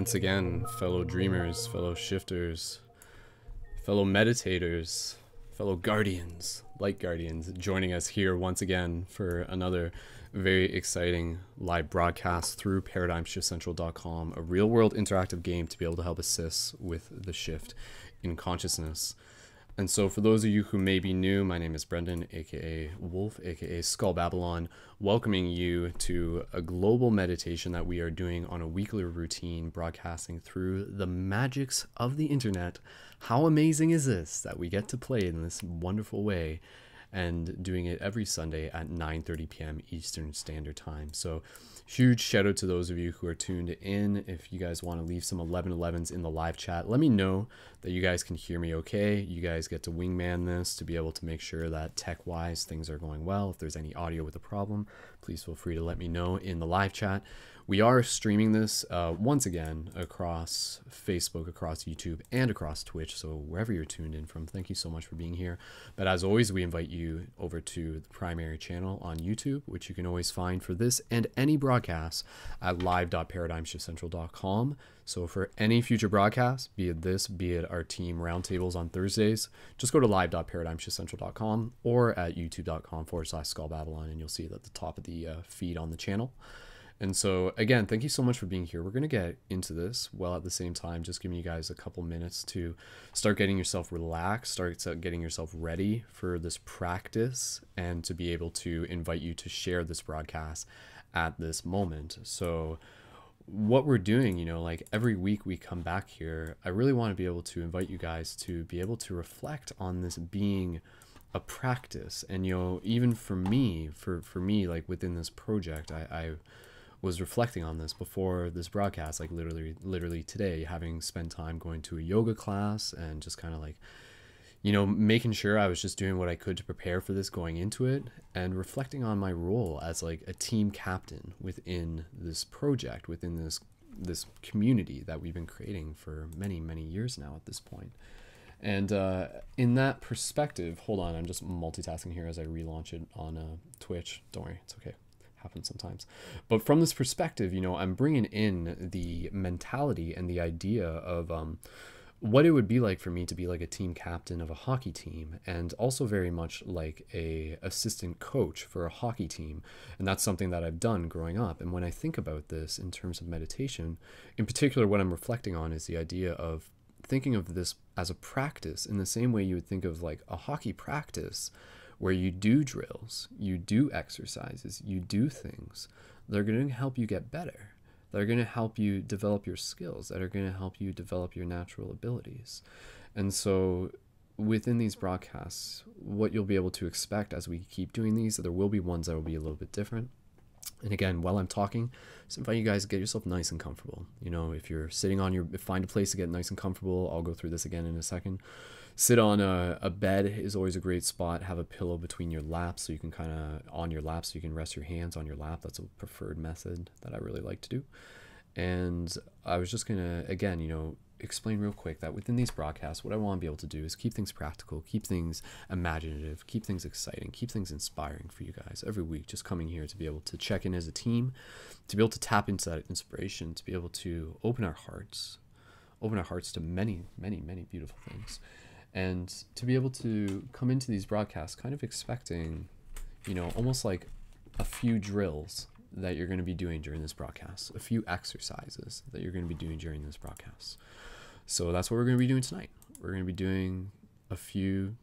once again, fellow dreamers, fellow shifters, fellow meditators, fellow guardians, light guardians, joining us here once again for another very exciting live broadcast through ParadigmShiftCentral.com, a real-world interactive game to be able to help assist with the shift in consciousness. And so for those of you who may be new, my name is Brendan, aka Wolf, aka Skull Babylon, welcoming you to a global meditation that we are doing on a weekly routine, broadcasting through the magics of the internet. How amazing is this that we get to play in this wonderful way, and doing it every Sunday at 9:30 p.m. Eastern Standard Time. So huge shout out to those of you who are tuned in. If you guys want to leave some 1111s in the live chat, let me know that you guys can hear me okay. You guys get to wingman this to be able to make sure that tech-wise things are going well. If there's any audio with a problem, please feel free to let me know in the live chat. We are streaming this once again across Facebook, across YouTube, and across Twitch. So wherever you're tuned in from, thank you so much for being here. But as always, we invite you over to the primary channel on YouTube, which you can always find for this and any broadcast at live.paradigmshiftcentral.com. So for any future broadcasts, be it this, be it our team roundtables on Thursdays, just go to live.paradigmshiftcentral.com or at youtube.com/skullbabylon, and you'll see it at the top of the feed on the channel. And so, again, thank you so much for being here. We're going to get into this while at the same time just giving you guys a couple minutes to start getting yourself relaxed, start getting yourself ready for this practice, and to be able to invite you to share this broadcast at this moment. So what we're doing, you know, like every week we come back here, I really want to be able to invite you guys to be able to reflect on this being a practice. And, you know, even for me, like within this project, I was reflecting on this before this broadcast, like literally today, having spent time going to a yoga class and just kind of like, you know, making sure I was just doing what I could to prepare for this going into it, and reflecting on my role as like a team captain within this project, within this community that we've been creating for many years now at this point. And in that perspective, hold on, I'm just multitasking here as I relaunch it on Twitch. Don't worry, it's okay. Happens sometimes. But from this perspective, you know, I'm bringing in the mentality and the idea of what it would be like for me to be like a team captain of a hockey team, and also very much like a assistant coach for a hockey team. And that's something that I've done growing up. And when I think about this in terms of meditation, in particular, what I'm reflecting on is the idea of thinking of this as a practice in the same way you would think of like a hockey practice, where you do drills, you do exercises, you do things that are going to help you get better, that are going to help you develop your skills, that are going to help you develop your natural abilities. And so within these broadcasts, what you'll be able to expect as we keep doing these, there will be ones that will be a little bit different. And again, while I'm talking, just invite you guys to get yourself nice and comfortable. You know, if you're sitting on find a place to get nice and comfortable. I'll go through this again in a second. Sit on a bed is always a great spot. Have a pillow between your laps so you can kind of, on your lap, so you can rest your hands on your lap. That's a preferred method that I really like to do. And I was just going to, again, you know, explain real quick that within these broadcasts, what I want to be able to do is keep things practical, keep things imaginative, keep things exciting, keep things inspiring for you guys every week. Just coming here to be able to check in as a team, to be able to tap into that inspiration, to be able to open our hearts to many beautiful things. And to be able to come into these broadcasts kind of expecting, you know, almost like a few drills that you're going to be doing during this broadcast, a few exercises that you're going to be doing during this broadcast. So that's what we're going to be doing tonight. We're going to be doing a few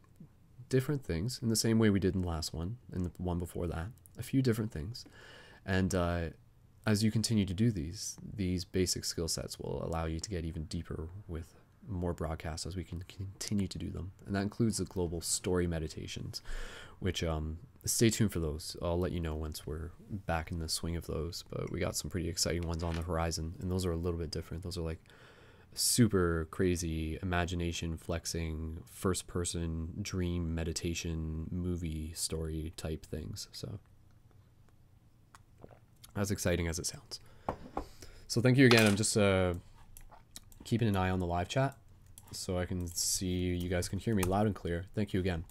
different things in the same way we did in the last one and the one before that, a few different things. And as you continue to do these basic skill sets will allow you to get even deeper with more broadcasts as we can continue to do them. And that includes the global story meditations, which stay tuned for those. I'll let you know once we're back in the swing of those, but we got some pretty exciting ones on the horizon, and those are a little bit different. Those are like super crazy imagination flexing first person dream meditation movie story type things. So as exciting as it sounds. So thank you again. I'm just keeping an eye on the live chat so I can see you guys can hear me loud and clear. Thank you again.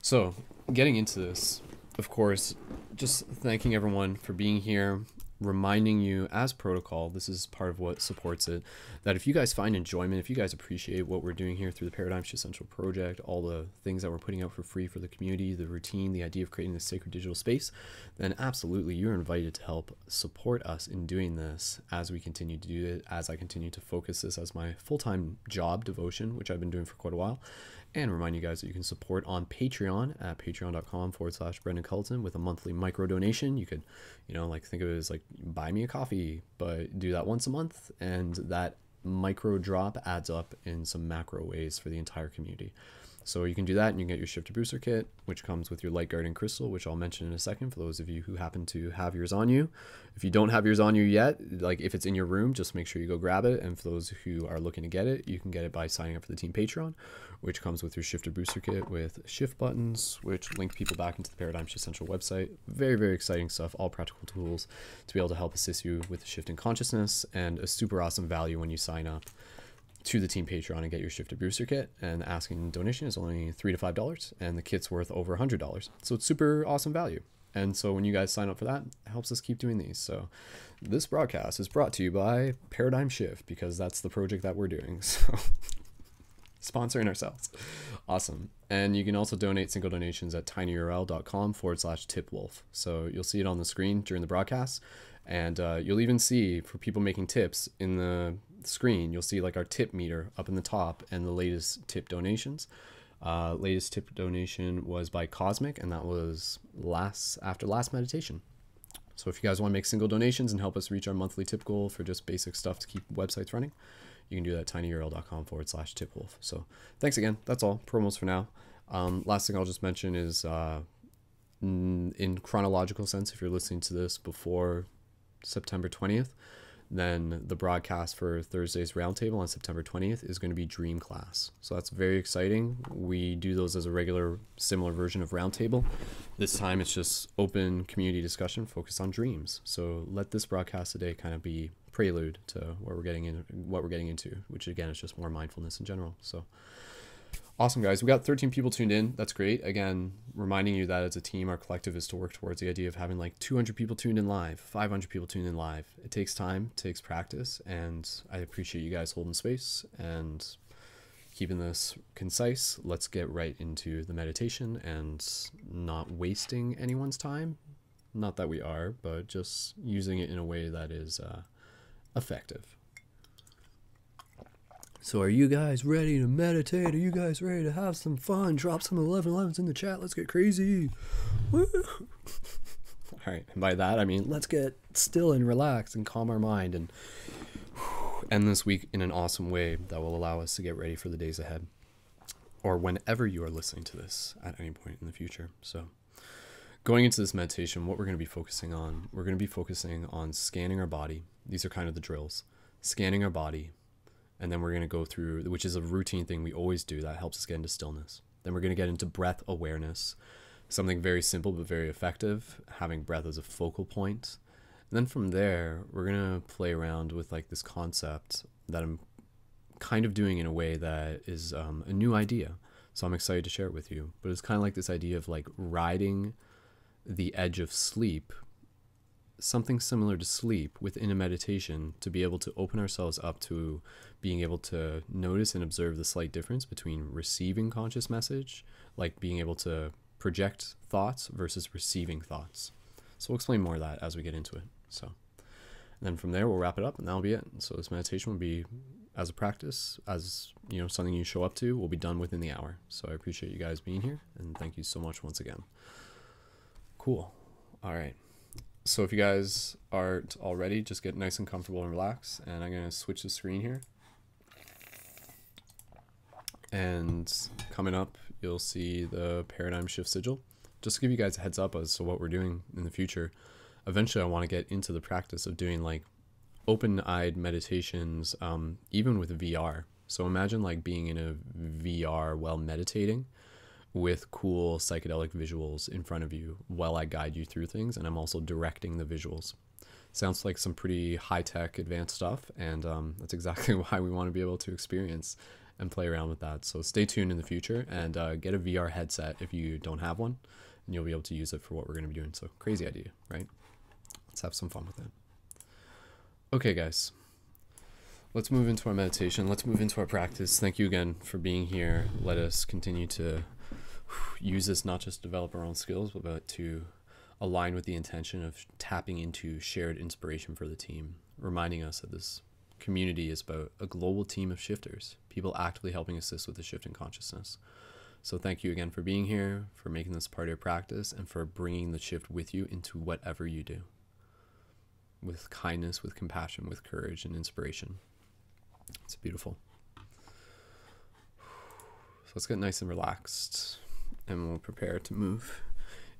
So getting into this, of course, just thanking everyone for being here. reminding you as protocol, this is part of what supports it, that if you guys find enjoyment, if you guys appreciate what we're doing here through the Paradigm Shift Central project, all the things that we're putting out for free for the community, the routine, the idea of creating this sacred digital space, then absolutely you're invited to help support us in doing this as we continue to do it, as I continue to focus this as my full-time job devotion, which I've been doing for quite a while. And remind you guys that you can support on Patreon at patreon.com/Brendan Culleton with a monthly micro donation. You could, like think of it as like buy me a coffee, but do that once a month. And that micro drop adds up in some macro ways for the entire community. So you can do that, and you can get your Shifter Booster Kit, which comes with your Light Guardian Crystal, which I'll mention in a second for those of you who happen to have yours on you. If you don't have yours on you yet, like if it's in your room, just make sure you go grab it. And for those who are looking to get it, you can get it by signing up for the Team Patreon, which comes with your Shifter Booster Kit with shift buttons, which link people back into the Paradigm Shift Central website. Very, very exciting stuff, all practical tools to be able to help assist you with the shift in consciousness, and a super awesome value when you sign up to the Team Patreon and get your Shifter Booster Kit. And the asking donation is only $3 to $5, and the kit's worth over $100. So it's super awesome value. And so when you guys sign up for that, it helps us keep doing these. So this broadcast is brought to you by Paradigm Shift, because that's the project that we're doing. So sponsoring ourselves. Awesome. And you can also donate single donations at tinyurl.com/tipwolf. So you'll see it on the screen during the broadcast. And you'll even see, for people making tips in the screen, you'll see like our tip meter up in the top and the latest tip donations. Latest tip donation was by Cosmic, and that was after last meditation. So if you guys want to make single donations and help us reach our monthly tip goal for just basic stuff to keep websites running, you can do that at tinyurl.com/tipwolf. So thanks again. That's all. Promos for now. Last thing I'll just mention is in chronological sense, if you're listening to this before September 20th, then the broadcast for Thursday's roundtable on September 20th is going to be Dream Class. So that's very exciting. We do those as a regular, similar version of roundtable. This time it's just open community discussion focused on dreams. So let this broadcast today kind of be prelude to what we're getting into, which again is just more mindfulness in general. So awesome, guys. We got 13 people tuned in. That's great. Again, reminding you that as a team, our collective is to work towards the idea of having like 200 people tuned in live, 500 people tuned in live. It takes time, it takes practice, and I appreciate you guys holding space and keeping this concise. Let's get right into the meditation and not wasting anyone's time. Not that we are, but just using it in a way that is effective. So are you guys ready to meditate? Are you guys ready to have some fun? Drop some 1111s in the chat. Let's get crazy. Woo. All right. And by that, I mean, let's get still and relax and calm our mind and end this week in an awesome way that will allow us to get ready for the days ahead, or whenever you are listening to this at any point in the future. So going into this meditation, what we're going to be focusing on, we're going to be focusing on scanning our body. These are kind of the drills. Scanning our body. And then we're going to go through, which is a routine thing we always do that helps us get into stillness. Then we're going to get into breath awareness, something very simple but very effective, having breath as a focal point. And then from there, we're going to play around with like this concept that I'm kind of doing in a way that is a new idea. So I'm excited to share it with you. But it's kind of like this idea of like riding the edge of sleep, something similar to sleep within a meditation, to be able to open ourselves up to being able to notice and observe the slight difference between receiving conscious message, like being able to project thoughts versus receiving thoughts. So we'll explain more of that as we get into it. So, and then from there we'll wrap it up, and that'll be it. So this meditation will be as a practice, as you know, something you show up to, will be done within the hour. So I appreciate you guys being here, and thank you so much once again. Cool. All right. So if you guys aren't already, just get nice and comfortable and relax. And I'm going to switch the screen here. And coming up, you'll see the Paradigm Shift Sigil. Just to give you guys a heads up as to what we're doing in the future. Eventually, I want to get into the practice of doing like open-eyed meditations, even with VR. So imagine like being in a VR while meditating, with cool psychedelic visuals in front of you while I guide you through things, and I'm also directing the visuals. Sounds like some pretty high-tech advanced stuff, and that's exactly why we want to be able to experience and play around with that. So stay tuned in the future, and get a VR headset if you don't have one, and you'll be able to use it for what we're going to be doing. So crazy idea, right? Let's have some fun with it. Okay, guys, let's move into our meditation. Let's move into our practice. Thank you again for being here. Let us continue to use this not just to develop our own skills, but to align with the intention of tapping into shared inspiration for the team, reminding us that this community is about a global team of shifters, people actively helping assist with the shift in consciousness. So thank you again for being here, for making this part of your practice, and for bringing the shift with you into whatever you do, with kindness, with compassion, with courage and inspiration. It's beautiful. So let's get nice and relaxed, and we'll prepare to move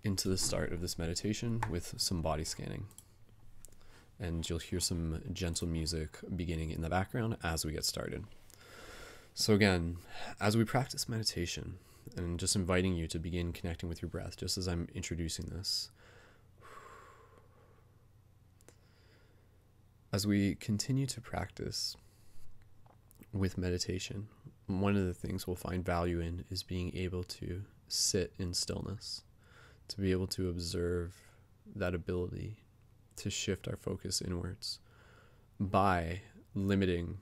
into the start of this meditation with some body scanning. And you'll hear some gentle music beginning in the background as we get started. So again, as we practice meditation, and just inviting you to begin connecting with your breath, just as I'm introducing this. As we continue to practice with meditation, one of the things we'll find value in is being able to sit in stillness, to be able to observe that ability to shift our focus inwards by limiting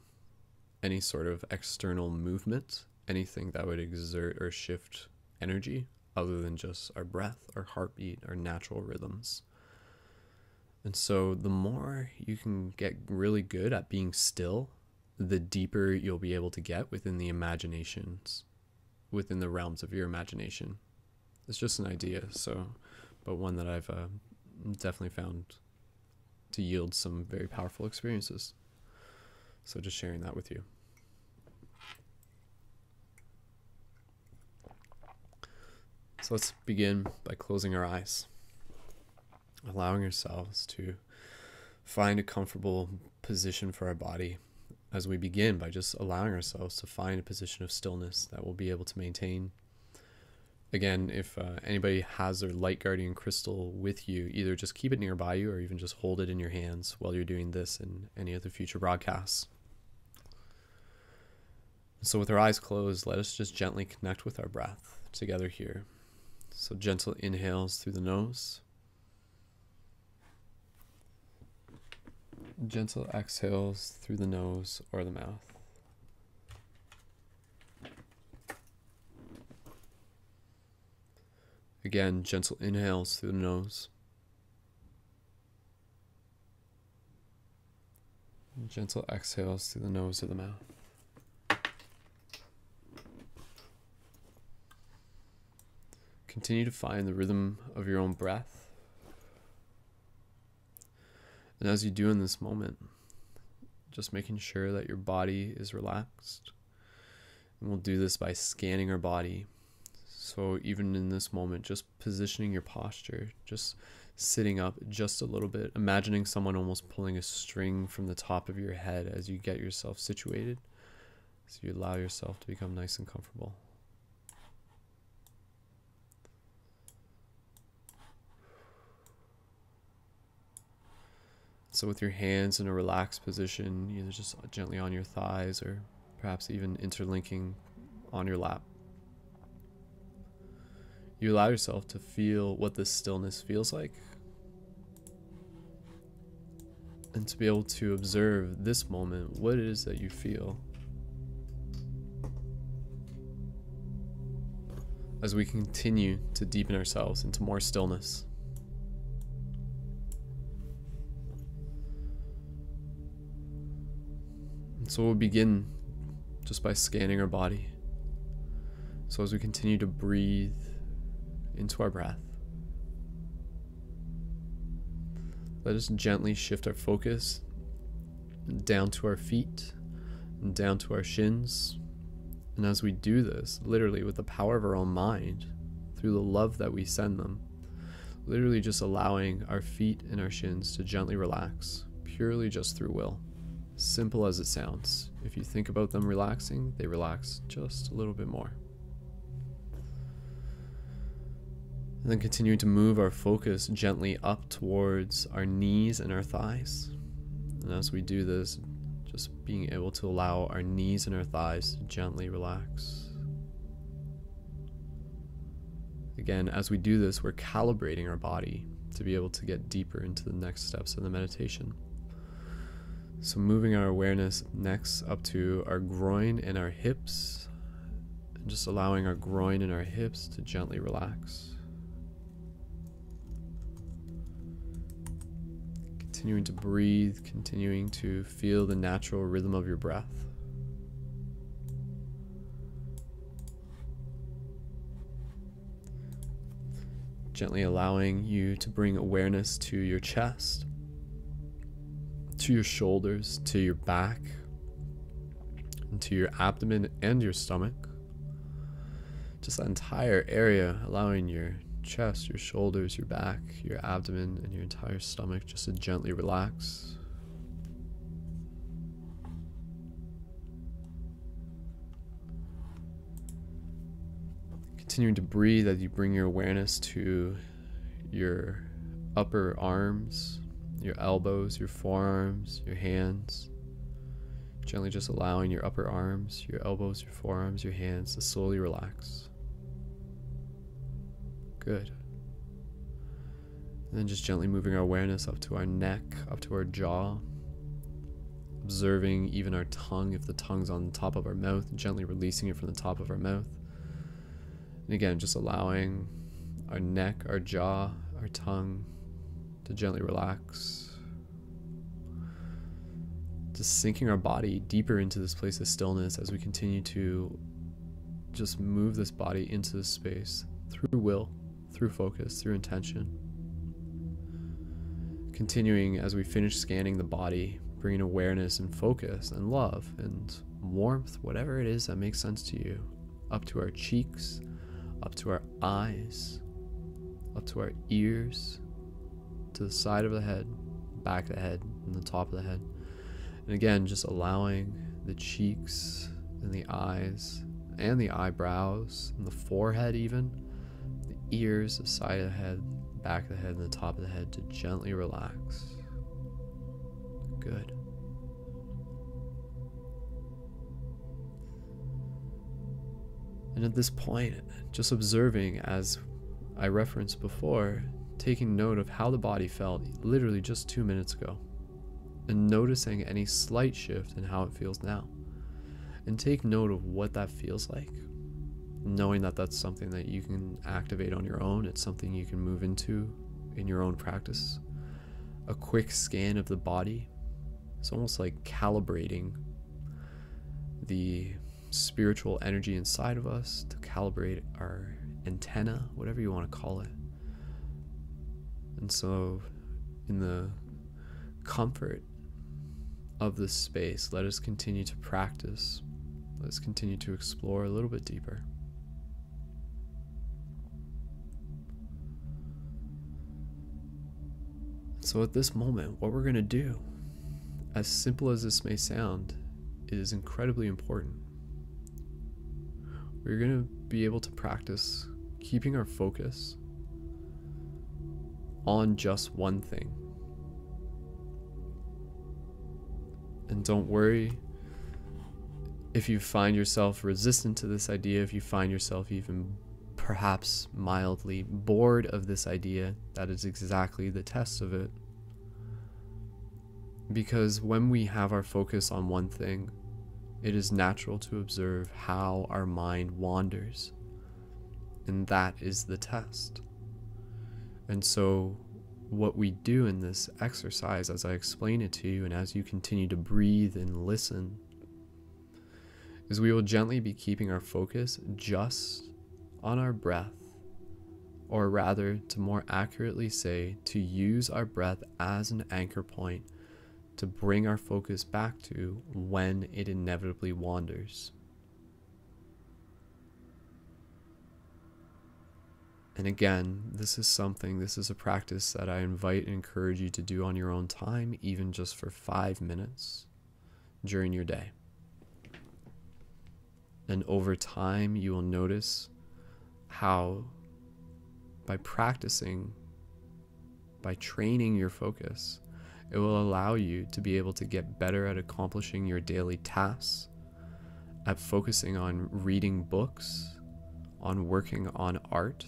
any sort of external movement, anything that would exert or shift energy other than just our breath, our heartbeat, our natural rhythms. And so the more you can get really good at being still, the deeper you'll be able to get within the imaginations, within the realms of your imagination. It's just an idea, but one that I've definitely found to yield some very powerful experiences. So just sharing that with you. So let's begin by closing our eyes, allowing ourselves to find a comfortable position for our body as we begin by just allowing ourselves to find a position of stillness that we'll be able to maintain. Again, if anybody has their light guardian crystal with you, either just keep it nearby you or even just hold it in your hands while you're doing this and any other future broadcasts. So with our eyes closed, let us just gently connect with our breath together here. So gentle inhales through the nose. Gentle exhales through the nose or the mouth. Again, gentle inhales through the nose. Gentle exhales through the nose or the mouth. Continue to find the rhythm of your own breath. And as you do in this moment, just making sure that your body is relaxed. And we'll do this by scanning our body. So even in this moment, just positioning your posture, just sitting up just a little bit, imagining someone almost pulling a string from the top of your head as you get yourself situated, so you allow yourself to become nice and comfortable. So with your hands in a relaxed position, either just gently on your thighs or perhaps even interlinking on your lap, you allow yourself to feel what this stillness feels like and to be able to observe this moment, what it is that you feel. As we continue to deepen ourselves into more stillness. And so we'll begin just by scanning our body. So as we continue to breathe into our breath, let us gently shift our focus down to our feet and down to our shins. And as we do this, literally with the power of our own mind, through the love that we send them, literally just allowing our feet and our shins to gently relax, purely just through will. Simple as it sounds. If you think about them relaxing, they relax just a little bit more. And then continuing to move our focus gently up towards our knees and our thighs. And as we do this, just being able to allow our knees and our thighs to gently relax. Again, as we do this, we're calibrating our body to be able to get deeper into the next steps of the meditation. So moving our awareness next up to our groin and our hips, and just allowing our groin and our hips to gently relax. Continuing to breathe, continuing to feel the natural rhythm of your breath. Gently allowing you to bring awareness to your chest, to your shoulders, to your back, and to your abdomen and your stomach. Just that entire area, allowing your chest, your shoulders, your back, your abdomen, and your entire stomach just to gently relax. Continuing to breathe as you bring your awareness to your upper arms, your elbows, your forearms, your hands. Gently just allowing your upper arms, your elbows, your forearms, your hands to slowly relax. Good. And then just gently moving our awareness up to our neck, up to our jaw. Observing even our tongue, if the tongue's on the top of our mouth, gently releasing it from the top of our mouth. And again, just allowing our neck, our jaw, our tongue to gently relax. Just sinking our body deeper into this place of stillness as we continue to just move this body into this space through will, through focus, through intention. Continuing as we finish scanning the body, bringing awareness and focus and love and warmth, whatever it is that makes sense to you, up to our cheeks, up to our eyes, up to our ears, to the side of the head, back of the head, and the top of the head. And again, just allowing the cheeks and the eyes and the eyebrows and the forehead even, the ears, the side of the head, back of the head, and the top of the head to gently relax. Good. And at this point, just observing, as I referenced before, taking note of how the body felt literally just 2 minutes ago, and noticing any slight shift in how it feels now. And take note of what that feels like, knowing that that's something that you can activate on your own. It's something you can move into in your own practice. A quick scan of the body. It's almost like calibrating the spiritual energy inside of us, to calibrate our antenna, whatever you want to call it. And so in the comfort of this space, let us continue to practice. Let's continue to explore a little bit deeper. So at this moment, what we're going to do, as simple as this may sound, it is incredibly important. We're going to be able to practice keeping our focus on just one thing. And don't worry if you find yourself resistant to this idea, if you find yourself even perhaps mildly bored of this idea. That is exactly the test of it. Because when we have our focus on one thing, it is natural to observe how our mind wanders. And that is the test. And so what we do in this exercise, as I explain it to you, and as you continue to breathe and listen, is we will gently be keeping our focus just on our breath, or rather, to more accurately say, to use our breath as an anchor point to bring our focus back to when it inevitably wanders. And again, this is a practice that I invite and encourage you to do on your own time, even just for 5 minutes during your day. And over time, you will notice how by practicing, by training your focus, it will allow you to be able to get better at accomplishing your daily tasks, at focusing on reading books, on working on art,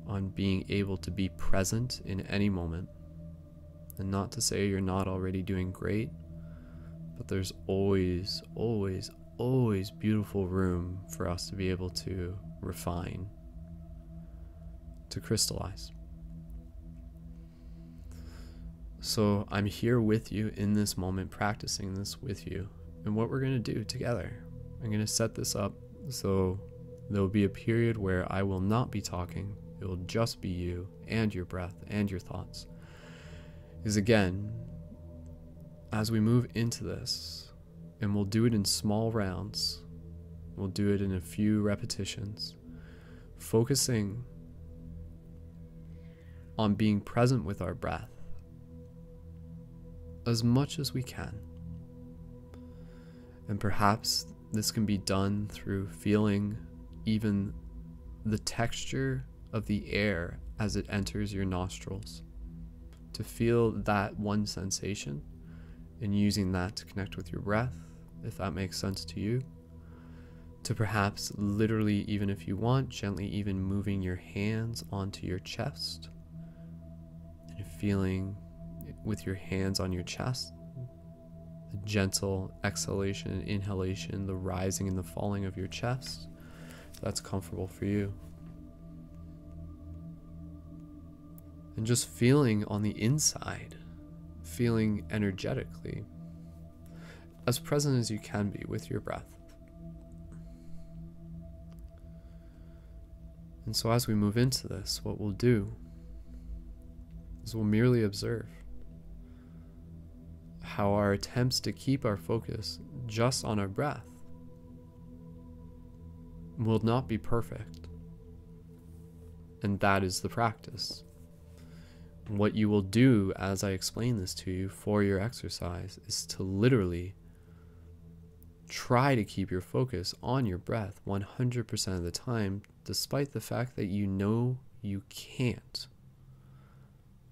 on being able to be present in any moment, And not to say you're not already doing great, but there's always, always, always beautiful room for us to be able to refine, to crystallize. So I'm here with you in this moment, practicing this with you. And what we're going to do together, I'm going to set this up so there'll be a period where I will not be talking. It will just be you and your breath and your thoughts. Is again, as we move into this, and we'll do it in small rounds, we'll do it in a few repetitions, focusing on being present with our breath as much as we can. And perhaps this can be done through feeling even the texture of the air as it enters your nostrils, to feel that one sensation and using that to connect with your breath, if that makes sense to you. To perhaps literally, even if you want, gently even moving your hands onto your chest and feeling with your hands on your chest the gentle exhalation and inhalation, the rising and the falling of your chest. That's comfortable for you. And just feeling on the inside, feeling energetically, as present as you can be with your breath. And so as we move into this, what we'll do is we'll merely observe how our attempts to keep our focus just on our breath will not be perfect. And that is the practice. What you will do as I explain this to you for your exercise is to literally try to keep your focus on your breath 100% of the time, despite the fact that you know you can't.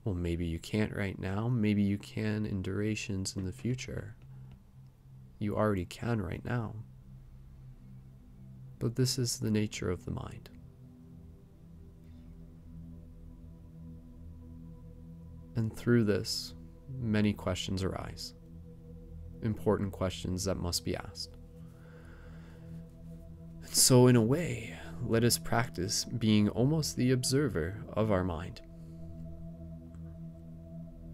Well, maybe you can't right now, maybe you can in durations in the future. You already can right now. But this is the nature of the mind. And through this, many questions arise. Important questions that must be asked. And so in a way, let us practice being almost the observer of our mind.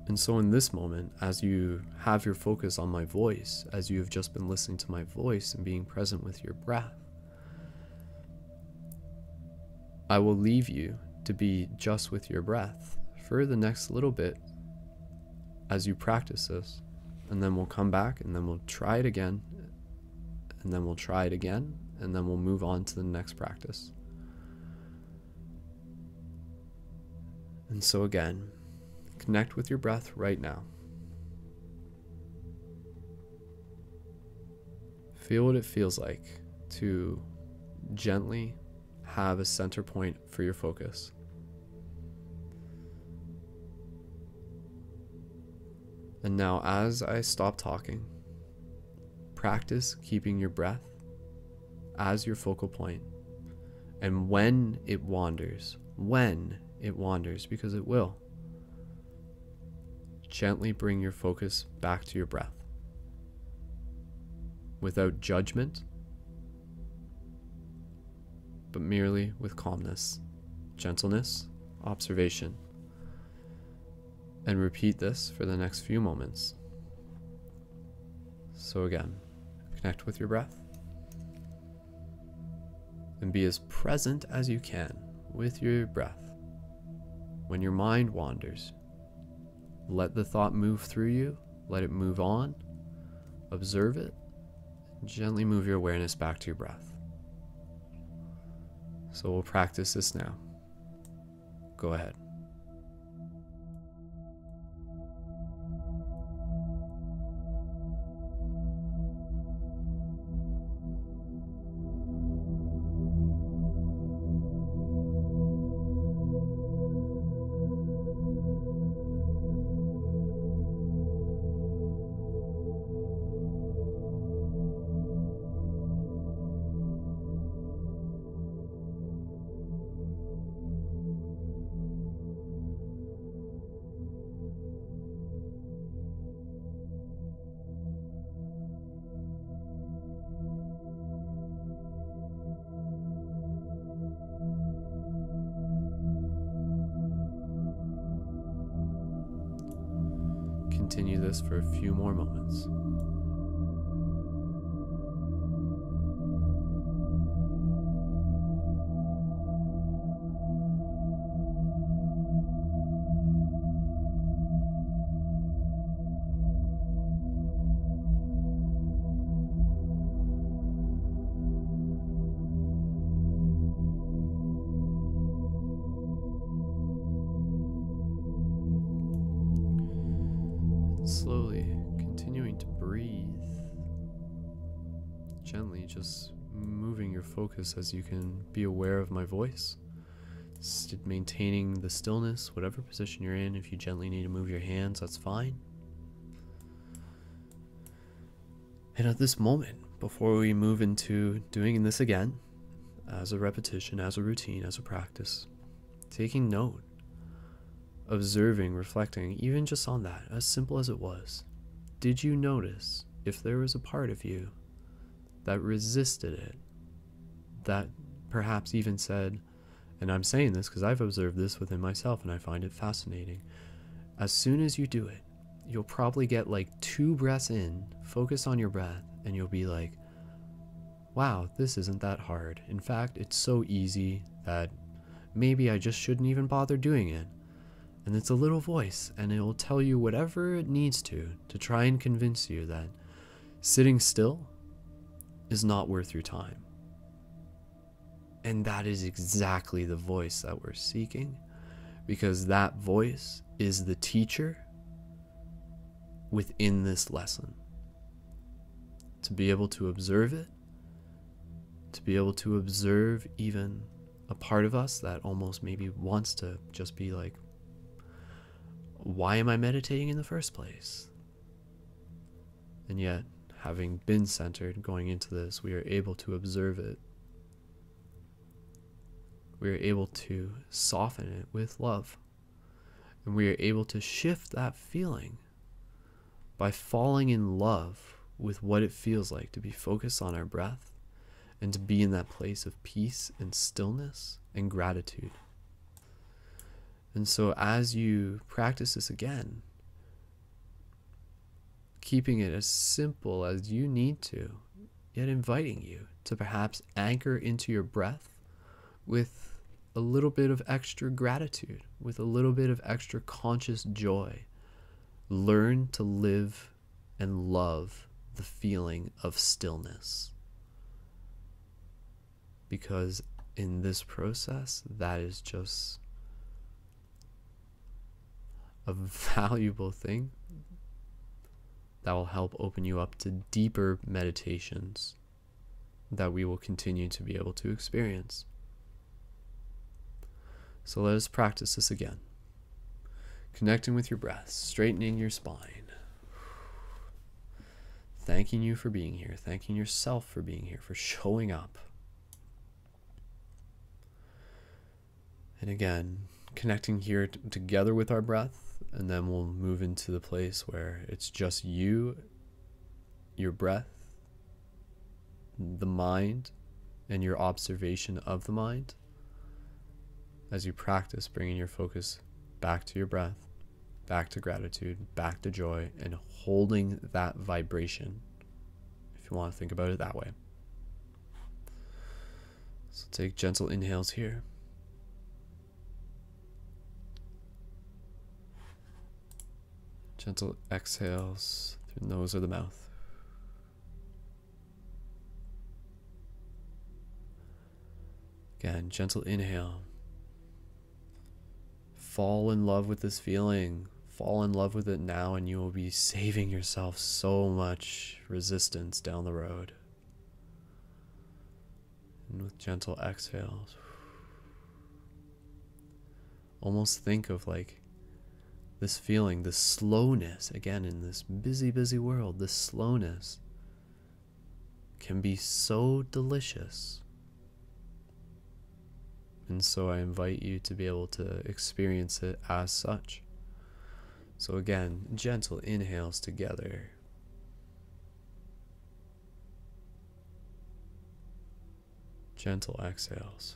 And so in this moment, as you have your focus on my voice, as you have just been listening to my voice and being present with your breath, I will leave you to be just with your breath for the next little bit as you practice this. And then we'll come back and then we'll try it again, and then we'll try it again, and then we'll move on to the next practice. And so again, connect with your breath right now. Feel what it feels like to gently have a center point for your focus. And now as I stop talking, practice keeping your breath as your focal point. And when it wanders, because it will, gently bring your focus back to your breath. Without judgment, but merely with calmness, gentleness, observation. And repeat this for the next few moments. So again, connect with your breath and be as present as you can with your breath. When your mind wanders, let the thought move through you, let it move on, observe it, and gently move your awareness back to your breath. So we'll practice this now. Go ahead. continue this for a few more moments. Slowly continuing to breathe, gently just moving your focus as you can be aware of my voice, maintaining the stillness, whatever position you're in. If you gently need to move your hands, that's fine. And at this moment, before we move into doing this again, as a repetition, as a routine, as a practice, taking note, observing, reflecting, even just on that, as simple as it was. Did you notice if there was a part of you that resisted it, that perhaps even said, and I'm saying this because I've observed this within myself and I find it fascinating, as soon as you do it, you'll probably get like 2 breaths in, focus on your breath, and you'll be like, wow, this isn't that hard. In fact, it's so easy that maybe I just shouldn't even bother doing it. And it's a little voice, and it will tell you whatever it needs to try and convince you that sitting still is not worth your time. And that is exactly the voice that we're seeking, because that voice is the teacher within this lesson. To be able to observe it, to be able to observe even a part of us that almost maybe wants to just be like, why am I meditating in the first place? And yet, having been centered going into this, we are able to observe it. We are able to soften it with love. And we are able to shift that feeling by falling in love with what it feels like to be focused on our breath and to be in that place of peace and stillness and gratitude. And so as you practice this again, keeping it as simple as you need to, yet inviting you to perhaps anchor into your breath with a little bit of extra gratitude, with a little bit of extra conscious joy. Learn to live and love the feeling of stillness. Because in this process, that is just a valuable thing that will help open you up to deeper meditations that we will continue to be able to experience. So let us practice this again. Connecting with your breath, straightening your spine. Thanking you for being here, thanking yourself for being here, for showing up. And again, connecting here together with our breath. And then we'll move into the place where it's just you, your breath, the mind, and your observation of the mind. As you practice bringing your focus back to your breath, back to gratitude, back to joy, and holding that vibration, if you want to think about it that way. So take gentle inhales here. Gentle exhales through the nose or the mouth. Again, gentle inhale. Fall in love with this feeling. Fall in love with it now, and you will be saving yourself so much resistance down the road. And with gentle exhales, almost think of like this feeling, this slowness, again, in this busy, busy world, this slowness can be so delicious. And so I invite you to be able to experience it as such. So again, gentle inhales together. Gentle exhales.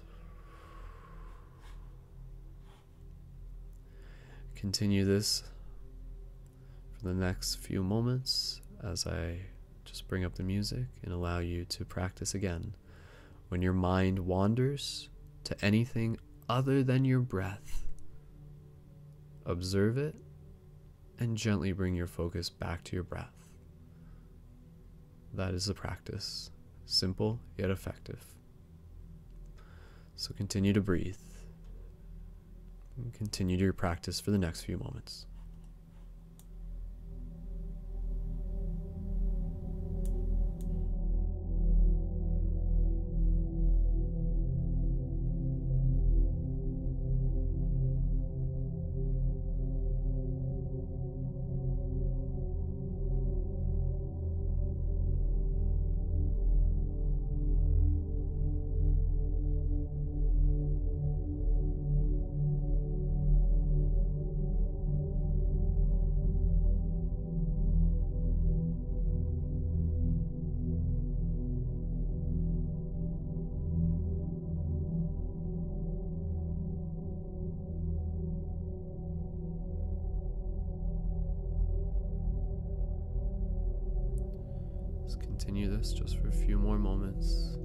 Continue this for the next few moments as I just bring up the music and allow you to practice again. When your mind wanders to anything other than your breath, observe it and gently bring your focus back to your breath. That is the practice. Simple yet effective. So continue to breathe. And continue your practice for the next few moments. Continue this just for a few more moments,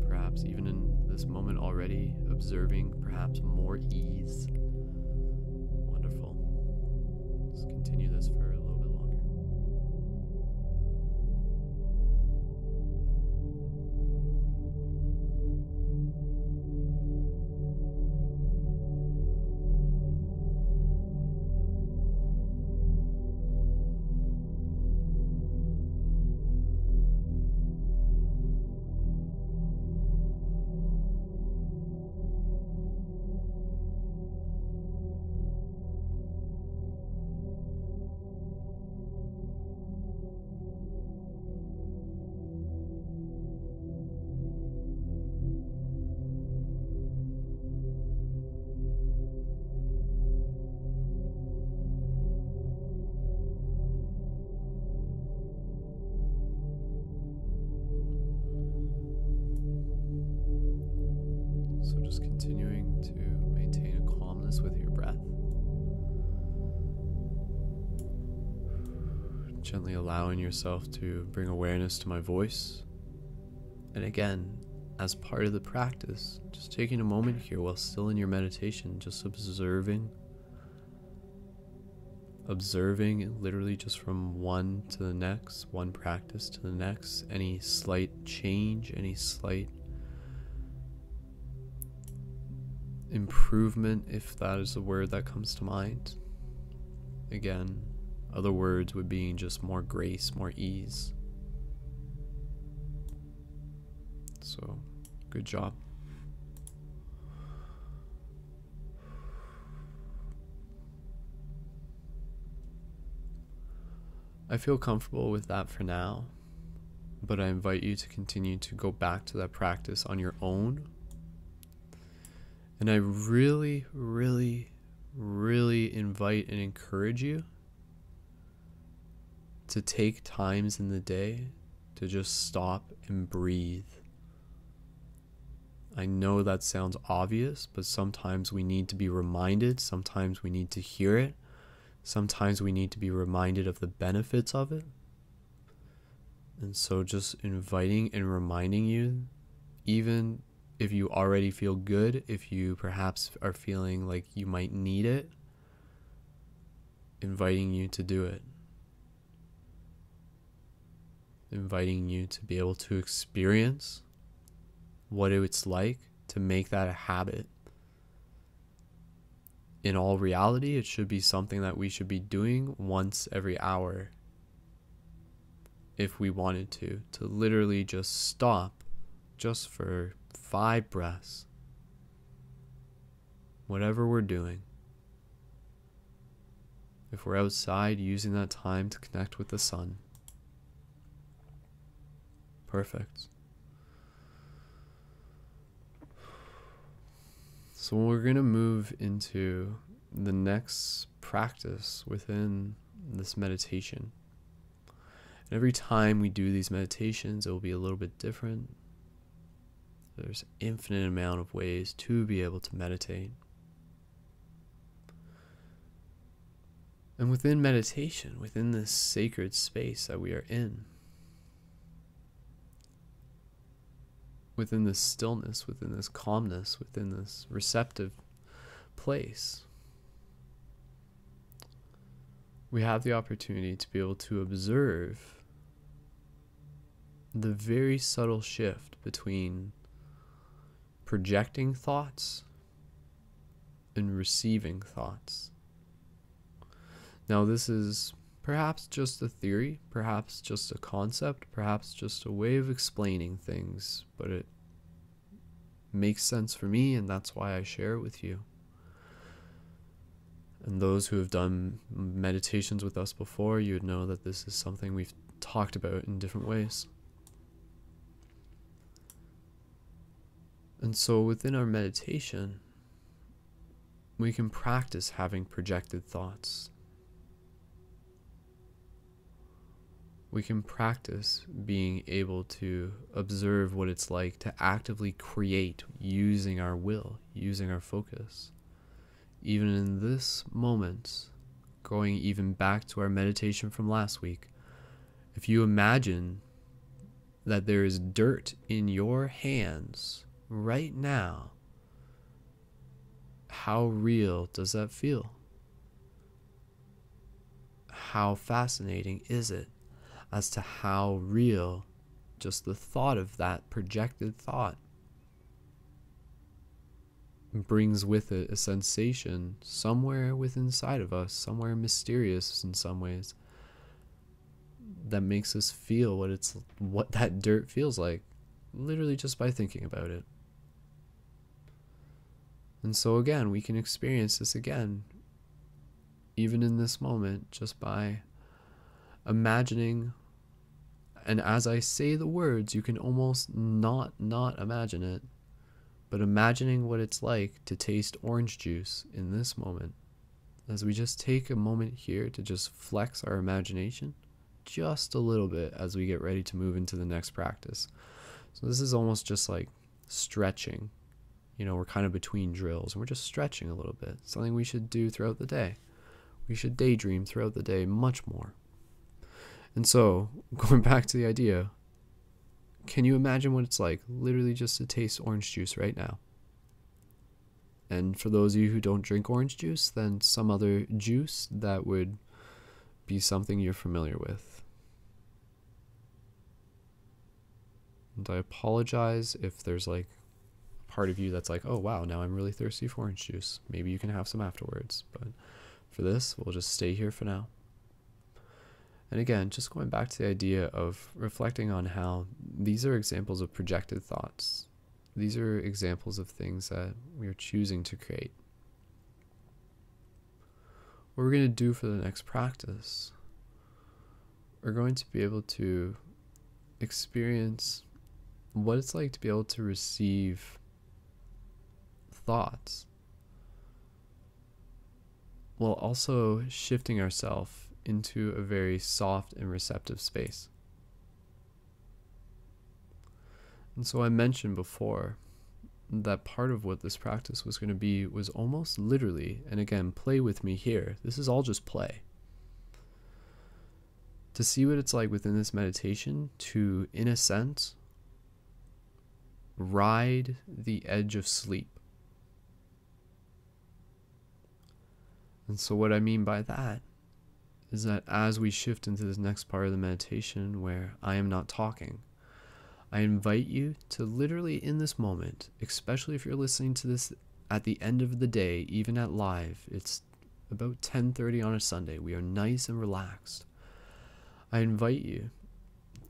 perhaps even in this moment already, observing perhaps more ease. Wonderful. Let's continue this for a little bit longer. So just continuing to maintain a calmness with your breath. Gently allowing yourself to bring awareness to my voice. And again, as part of the practice, just taking a moment here while still in your meditation, just observing literally just from one to the next, one practice to the next, any slight change, any slight improvement, if that is the word that comes to mind. Again, other words would be just more grace, more ease. So, good job. I feel comfortable with that for now, but I invite you to continue to go back to that practice on your own. And I really, really, really invite and encourage you to take times in the day to just stop and breathe. I know that sounds obvious, but sometimes we need to be reminded, sometimes we need to hear it, sometimes we need to be reminded of the benefits of it. And so just inviting and reminding you, even if you already feel good, if you perhaps are feeling like you might need it, inviting you to do it. Inviting you to be able to experience what it's like to make that a habit. In all reality, it should be something that we should be doing once every hour. If we wanted to literally just stop just for 5 breaths. Whatever we're doing. If we're outside, using that time to connect with the sun. Perfect. So we're going to move into the next practice within this meditation. And every time we do these meditations, it will be a little bit different. There's an infinite amount of ways to be able to meditate. And within meditation, within this sacred space that we are in, within this stillness, within this calmness, within this receptive place, we have the opportunity to be able to observe the very subtle shift between projecting thoughts and receiving thoughts. Now, this is perhaps just a theory, perhaps just a concept, perhaps just a way of explaining things, but it makes sense for me, and that's why I share it with you. And those who have done meditations with us before, you would know that this is something we've talked about in different ways. And so within our meditation, we can practice having projected thoughts. We can practice being able to observe what it's like to actively create using our will, using our focus. Even in this moment, going even back to our meditation from last week, if you imagine that there is dirt in your hands right now, how real does that feel? How fascinating is it as to how real just the thought of that projected thought brings with it a sensation somewhere within inside of us, somewhere mysterious in some ways, that makes us feel what that dirt feels like, literally just by thinking about it. And so again, we can experience this again, even in this moment, just by imagining. And as I say the words, you can almost not imagine it, but imagining what it's like to taste orange juice in this moment, as we just take a moment here to just flex our imagination just a little bit as we get ready to move into the next practice. So this is almost just like stretching. You know, we're kind of between drills and we're just stretching a little bit. Something we should do throughout the day. We should daydream throughout the day much more. And so, going back to the idea, can you imagine what it's like literally just to taste orange juice right now? And for those of you who don't drink orange juice, then some other juice that would be something you're familiar with. And I apologize if there's like part of you that's like, oh wow, now I'm really thirsty for orange juice. Maybe you can have some afterwards. But for this, we'll just stay here for now. And again, just going back to the idea of reflecting on how these are examples of projected thoughts. These are examples of things that we are choosing to create. What we're going to do for the next practice, we're going to be able to experience what it's like to be able to receive thoughts, while also shifting ourselves into a very soft and receptive space. And so I mentioned before that part of what this practice was going to be was almost literally, and again, play with me here, this is all just play, to see what it's like within this meditation to, in a sense, ride the edge of sleep. And so what I mean by that is that as we shift into this next part of the meditation where I am not talking, I invite you to literally in this moment, especially if you're listening to this at the end of the day, even at live, it's about 10:30 on a Sunday, we are nice and relaxed. I invite you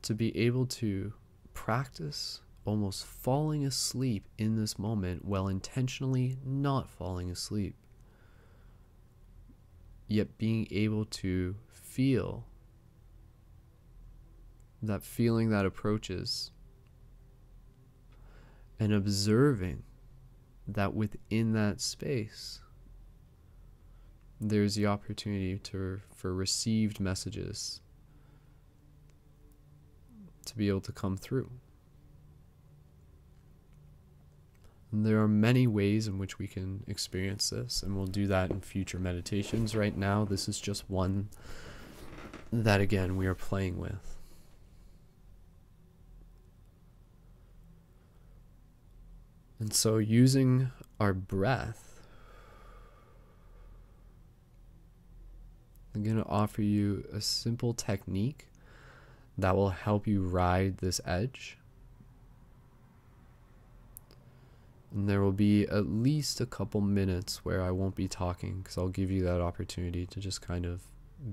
to be able to practice almost falling asleep in this moment while intentionally not falling asleep, yet being able to feel that feeling that approaches and observing that within that space there's the opportunity for received messages to be able to come through. And there are many ways in which we can experience this, and we'll do that in future meditations. Right now, this is just one that, again, we are playing with. And so using our breath, I'm going to offer you a simple technique that will help you ride this edge. And there will be at least a couple minutes where I won't be talking, because I'll give you that opportunity to just kind of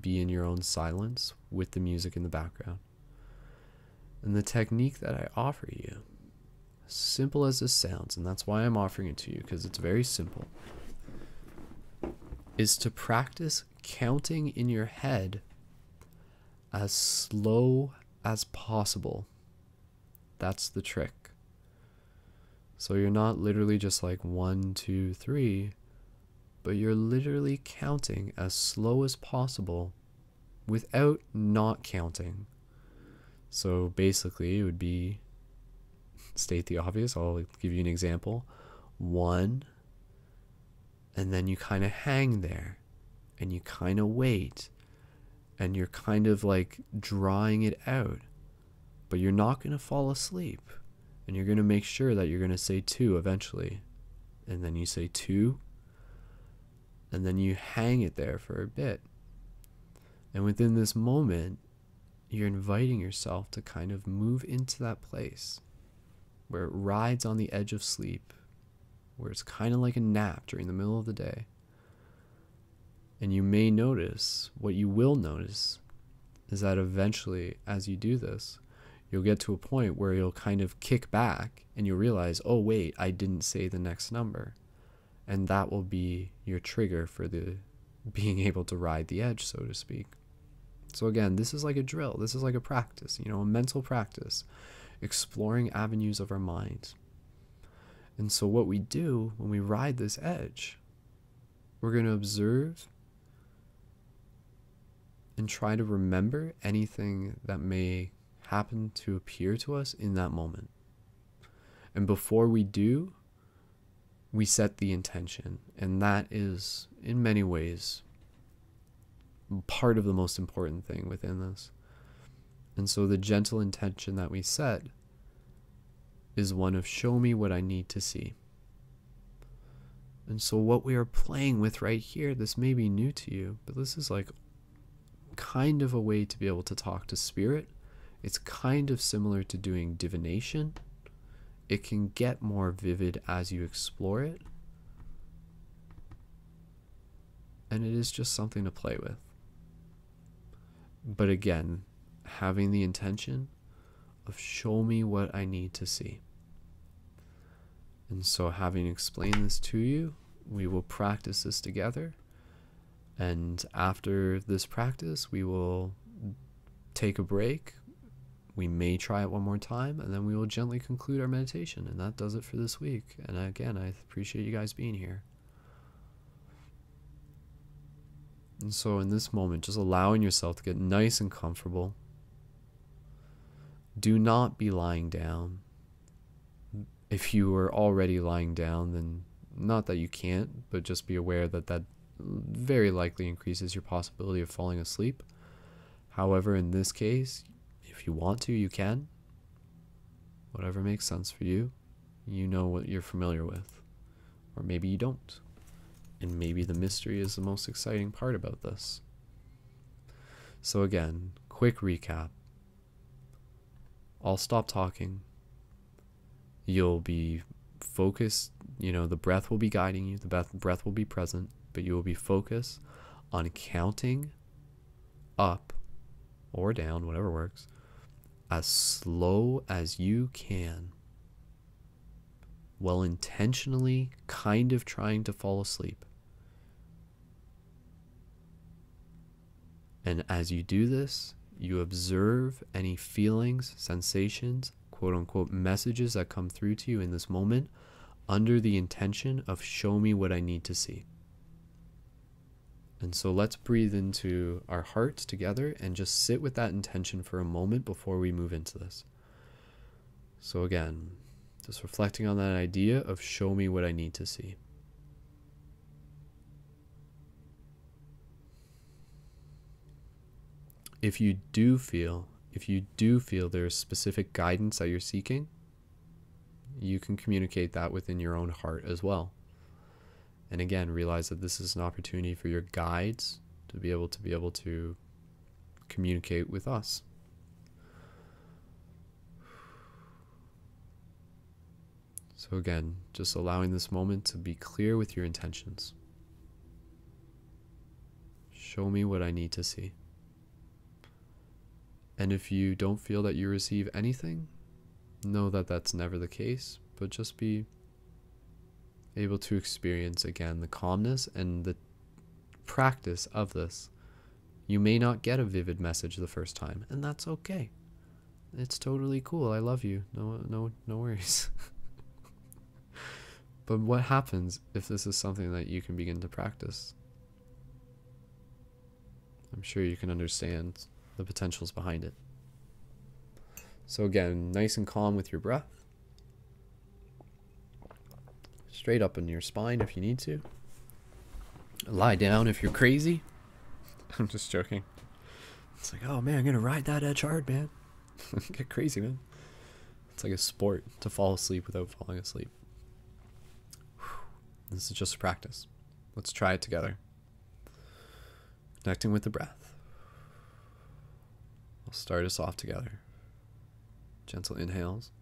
be in your own silence with the music in the background. And the technique that I offer you, simple as this sounds, and that's why I'm offering it to you, because it's very simple, is to practice counting in your head as slow as possible. That's the trick. So you're not literally just like 1, 2, 3, but you're literally counting as slow as possible without not counting. So basically it would be, state the obvious, I'll give you an example. 1, and then you kind of hang there and you kind of wait and you're kind of like drawing it out, but you're not going to fall asleep, and you're going to make sure that you're going to say 2 eventually, and then you say 2, and then you hang it there for a bit, and within this moment you're inviting yourself to kind of move into that place where it rides on the edge of sleep, where it's kind of like a nap during the middle of the day. And you may notice, what you will notice, is that eventually, as you do this, you'll get to a point where you'll kind of kick back and you'll realize, oh wait, I didn't say the next number. And that will be your trigger for the being able to ride the edge, so to speak. So again, this is like a drill. This is like a practice, a mental practice, exploring avenues of our mind. And so what we do when we ride this edge, we're going to observe and try to remember anything that may happen to appear to us in that moment. And before we do, we set the intention. And that is, in many ways, part of the most important thing within this. And so the gentle intention that we set is one of, show me what I need to see. And so what we are playing with right here, this may be new to you, but this is like kind of a way to be able to talk to spirit. It's kind of similar to doing divination. It can get more vivid as you explore it. And it is just something to play with. But again, having the intention of, show me what I need to see. And so having explained this to you, we will practice this together. And after this practice, we will take a break. We may try it one more time, and then we will gently conclude our meditation. And that does it for this week. And again, I appreciate you guys being here. And so in this moment, just allowing yourself to get nice and comfortable. Do not be lying down. If you are already lying down, then not that you can't, but just be aware that that very likely increases your possibility of falling asleep. However, in this case, if you want to, you can. Whatever makes sense for you. You know what you're familiar with. Or maybe you don't. And maybe the mystery is the most exciting part about this. So again, quick recap. I'll stop talking. You'll be focused, the breath will be guiding you, the breath will be present, but you will be focused on counting up or down, whatever works, as slow as you can, while intentionally kind of trying to fall asleep. And as you do this, you observe any feelings, sensations, quote-unquote messages that come through to you in this moment under the intention of, show me what I need to see. And so let's breathe into our hearts together and just sit with that intention for a moment before we move into this. So again, Just reflecting on that idea of show me what I need to see. If you do feel there's specific guidance that you're seeking, you can communicate that within your own heart as well. And again, realize that this is an opportunity for your guides to be able to communicate with us. So again, just allowing this moment to be clear with your intentions. Show me what I need to see. And if you don't feel that you receive anything, know that that's never the case, but just be able to experience again the calmness and the practice of this. You may not get a vivid message the first time, and that's okay. It's totally cool. I love you. No worries. But what happens if this is something that you can begin to practice? I'm sure you can understand the potentials behind it. So again, nice and calm with your breath. Straight up in your spine if you need to. Lie down if you're crazy. I'm just joking. It's like, oh man, I'm gonna ride that edge hard, man. Get crazy, man. It's like a sport to fall asleep without falling asleep. This is just a practice. Let's try it together. Connecting with the breath. I'll start us off together. Gentle inhales.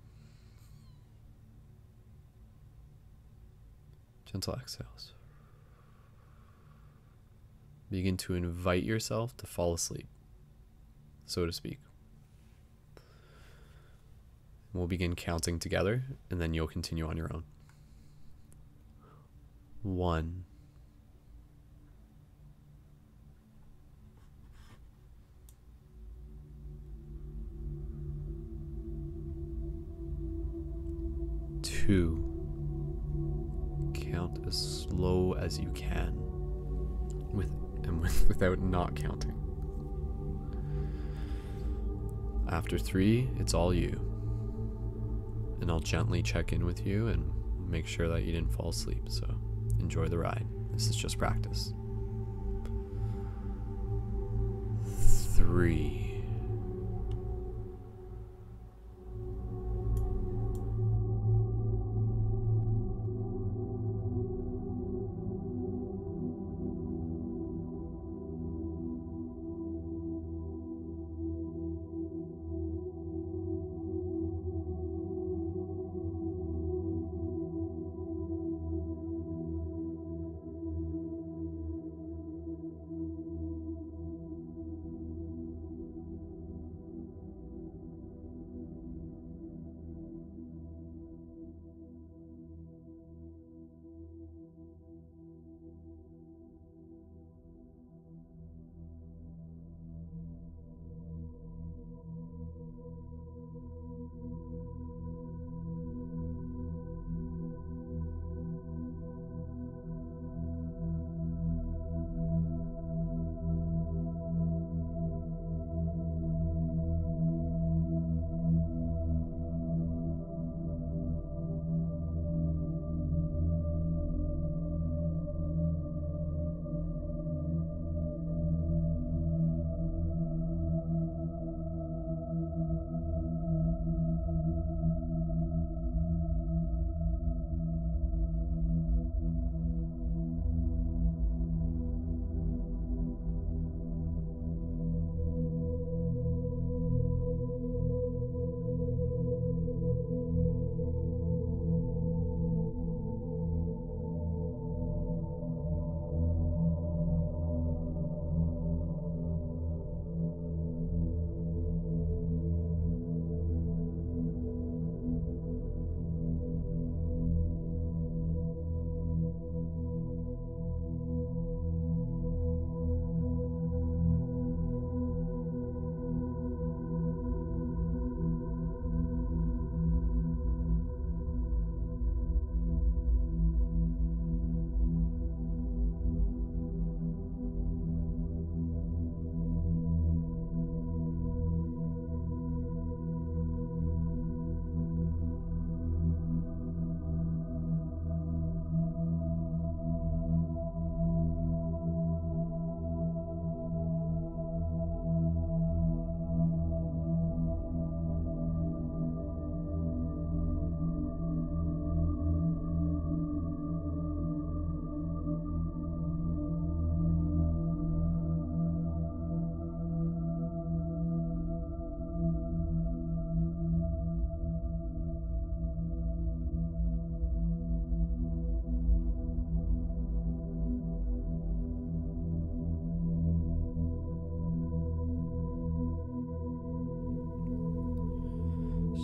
Gentle exhales. Begin to invite yourself to fall asleep, so to speak. We'll begin counting together, and then you'll continue on your own. 1. 2. Count as slow as you can, without not counting. After 3, it's all you. And I'll gently check in with you and make sure that you didn't fall asleep, so enjoy the ride. This is just practice. 3. 2.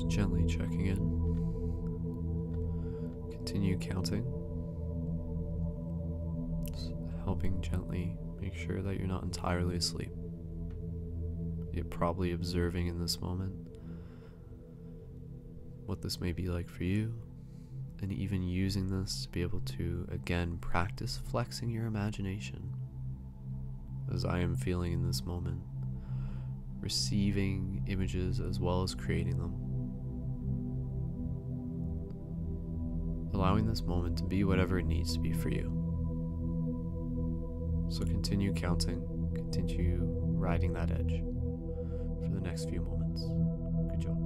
Just gently checking in. Continue counting. Just helping gently make sure that you're not entirely asleep. You're probably observing in this moment what this may be like for you, and even using this to be able to again practice flexing your imagination, as I am feeling in this moment, receiving images as well as creating them, allowing this moment to be whatever it needs to be for you. So continue counting, continue riding that edge for the next few moments. Good job.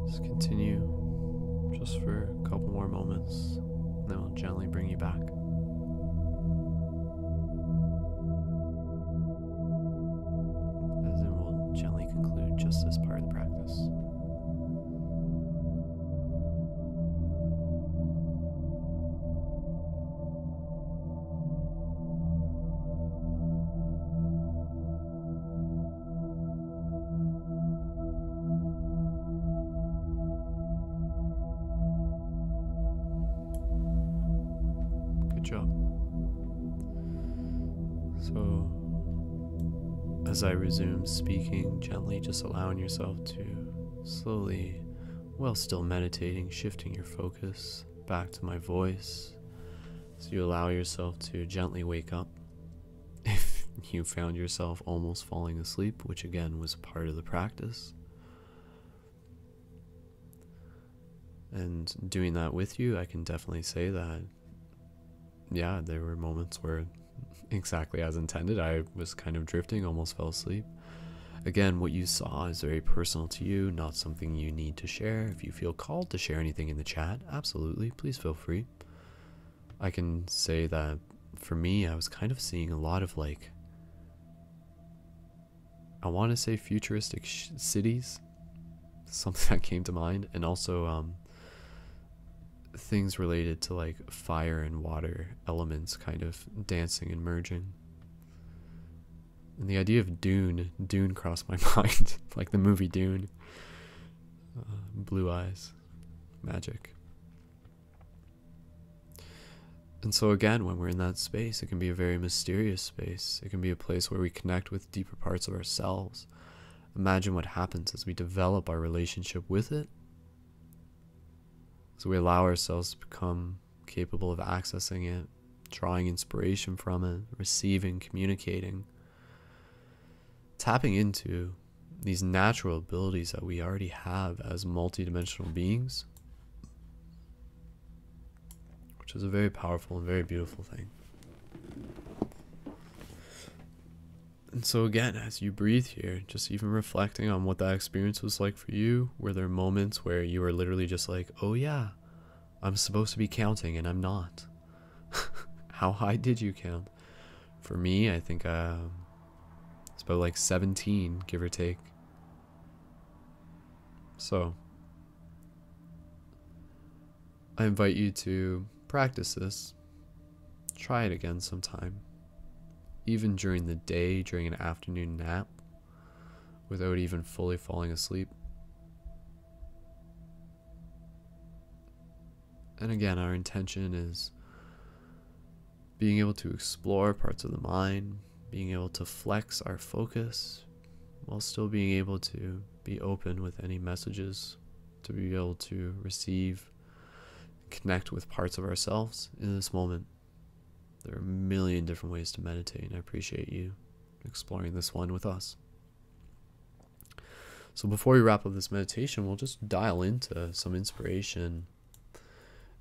Just continue just for a couple more moments, and then we'll gently bring you back. As then we'll gently conclude just this part of the practice. Good job. So, as I resume speaking, gently just allowing yourself to slowly, while still meditating, shifting your focus back to my voice. So you allow yourself to gently wake up if you found yourself almost falling asleep, which again was part of the practice. And doing that with you, I can definitely say that, yeah, there were moments where, exactly as intended, I was kind of drifting, almost fell asleep. Again, what you saw is very personal to you, not something you need to share. If you feel called to share anything in the chat, absolutely, please feel free. I can say that for me, I was kind of seeing a lot of, like, I want to say futuristic cities, something that came to mind, and also things related to like fire and water elements kind of dancing and merging. And the idea of Dune crossed my mind, like the movie Dune. Blue eyes, magic. And so again, when we're in that space, it can be a very mysterious space. It can be a place where we connect with deeper parts of ourselves. Imagine what happens as we develop our relationship with it. So we allow ourselves to become capable of accessing it, drawing inspiration from it, receiving, communicating, tapping into these natural abilities that we already have as multidimensional beings, which is a very powerful and very beautiful thing. And so again, as you breathe here, just even reflecting on what that experience was like for you, were there moments where you were literally just like, oh yeah, I'm supposed to be counting and I'm not? How high did you count? For me, I think it's about like 17, give or take. So I invite you to practice this. Try it again sometime. even during the day, during an afternoon nap, without even fully falling asleep. And again, our intention is being able to explore parts of the mind, being able to flex our focus, while still being able to be open with any messages, to be able to receive, connect with parts of ourselves in this moment. There are a million different ways to meditate, and I appreciate you exploring this one with us. So before we wrap up this meditation, we'll just dial into some inspiration.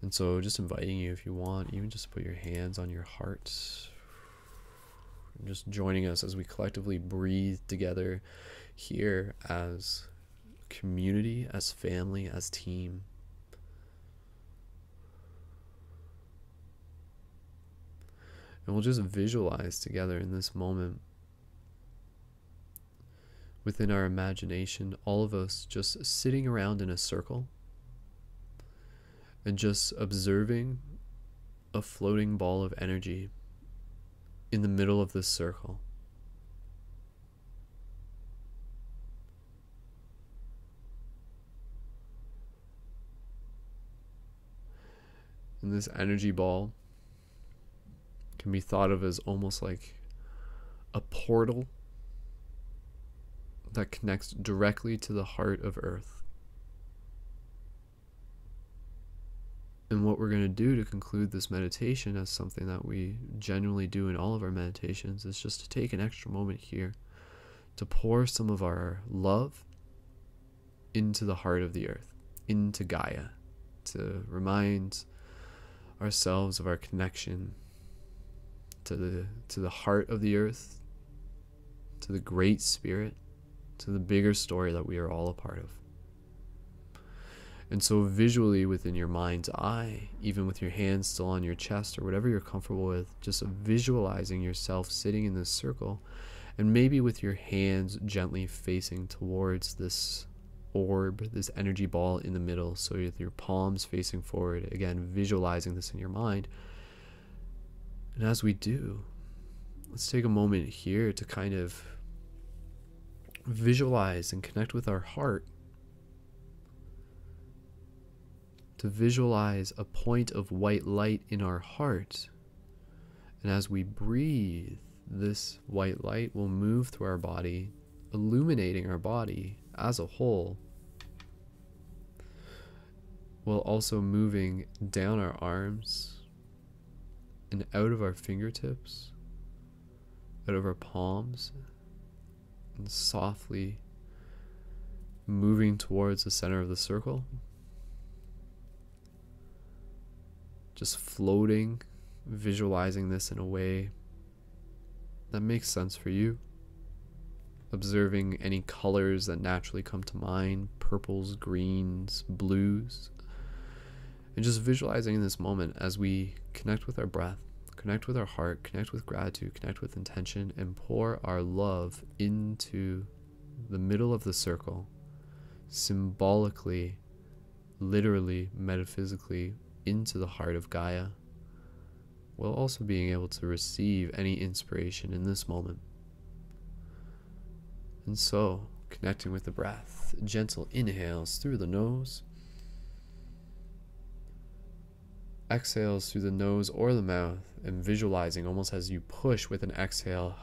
And so just inviting you, if you want, even just put your hands on your heart, and just joining us as we collectively breathe together here as community, as family, as team. And we'll just visualize together in this moment, within our imagination, all of us just sitting around in a circle and just observing a floating ball of energy in the middle of this circle. And this energy ball can be thought of as almost like a portal that connects directly to the heart of Earth. And what we're going to do to conclude this meditation, as something that we genuinely do in all of our meditations, is just to take an extra moment here to pour some of our love into the heart of the Earth, into Gaia, to remind ourselves of our connection to the heart of the Earth, to the Great Spirit, to the bigger story that we are all a part of. And so visually within your mind's eye, even with your hands still on your chest or whatever you're comfortable with, just visualizing yourself sitting in this circle, and maybe with your hands gently facing towards this orb, this energy ball in the middle, so with your palms facing forward, again visualizing this in your mind. And as we do, let's take a moment here to kind of visualize and connect with our heart, to visualize a point of white light in our heart. And as we breathe, this white light will move through our body, illuminating our body as a whole, while also moving down our arms and out of our fingertips, out of our palms, and softly moving towards the center of the circle. Just floating, visualizing this in a way that makes sense for you. Observing any colors that naturally come to mind, purples, greens, blues. And just visualizing in this moment as we connect with our breath, connect with our heart, connect with gratitude, connect with intention, and pour our love into the middle of the circle, symbolically, literally, metaphysically, into the heart of Gaia, while also being able to receive any inspiration in this moment. And so, connecting with the breath, gentle inhales through the nose, exhales through the nose or the mouth, and visualizing almost as you push with an exhale,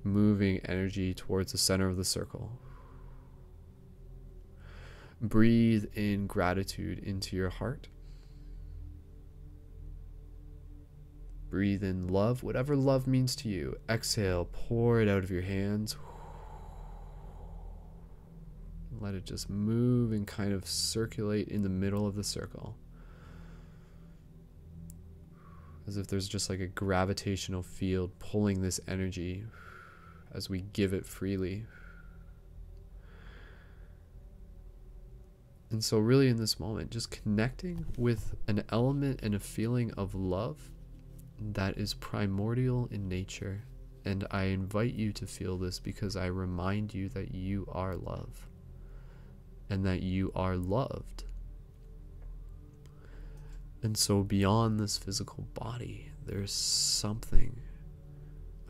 moving energy towards the center of the circle. Breathe in gratitude into your heart. Breathe in love, whatever love means to you. Exhale, pour it out of your hands. Let it just move and kind of circulate in the middle of the circle, as if there's just like a gravitational field pulling this energy as we give it freely. And so really in this moment, just connecting with an element and a feeling of love that is primordial in nature. And I invite you to feel this because I remind you that you are love and that you are loved. And so beyond this physical body, there's something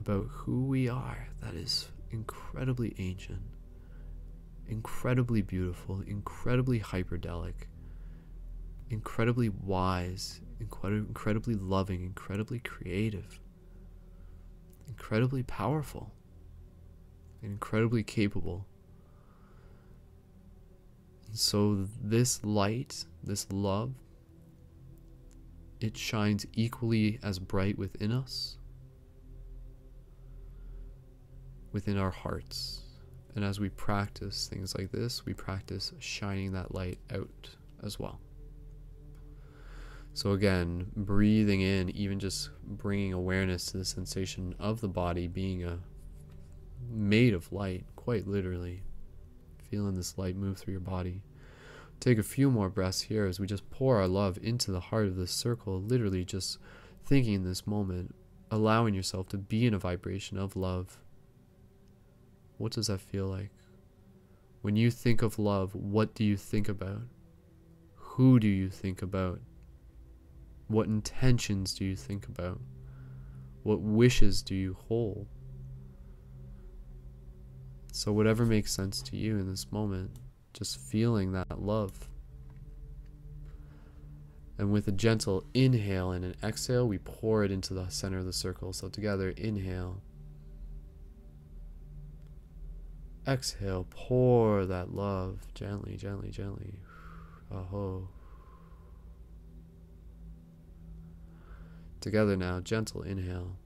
about who we are that is incredibly ancient, incredibly beautiful, incredibly hyperdelic, incredibly wise, incredibly loving, incredibly creative, incredibly powerful, and incredibly capable. And so this light, this love, it shines equally as bright within us, within our hearts. And as we practice things like this, we practice shining that light out as well. So again, breathing in, even just bringing awareness to the sensation of the body being made of light, quite literally. Feeling this light move through your body. Take a few more breaths here as we just pour our love into the heart of this circle, literally just thinking in this moment, allowing yourself to be in a vibration of love. What does that feel like? When you think of love, what do you think about? Who do you think about? What intentions do you think about? What wishes do you hold? So whatever makes sense to you in this moment, just feeling that love. And with a gentle inhale and an exhale, we pour it into the center of the circle. So together, inhale. Exhale, pour that love gently, gently, gently. Aho. Together now, gentle inhale.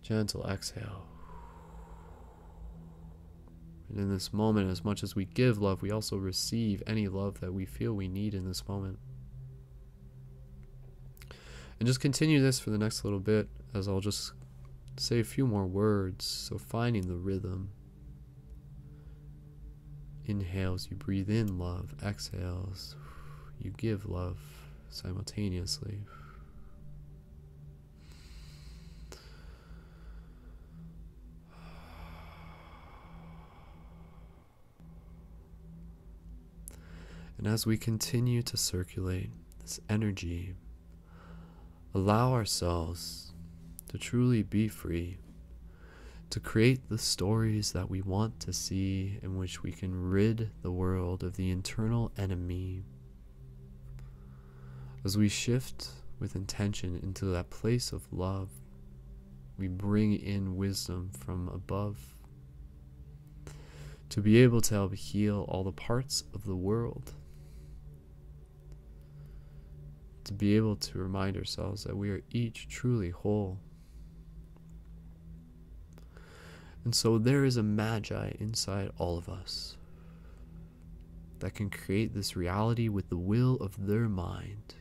Gentle exhale. And in this moment, as much as we give love, we also receive any love that we feel we need in this moment. And just continue this for the next little bit, as I'll just say a few more words. So finding the rhythm. Inhales, you breathe in love. Exhales, you give love simultaneously. And as we continue to circulate this energy, allow ourselves to truly be free, to create the stories that we want to see, in which we can rid the world of the internal enemy. As we shift with intention into that place of love, we bring in wisdom from above to be able to help heal all the parts of the world, to be able to remind ourselves that we are each truly whole. And so there is a magi inside all of us that can create this reality with the will of their mind.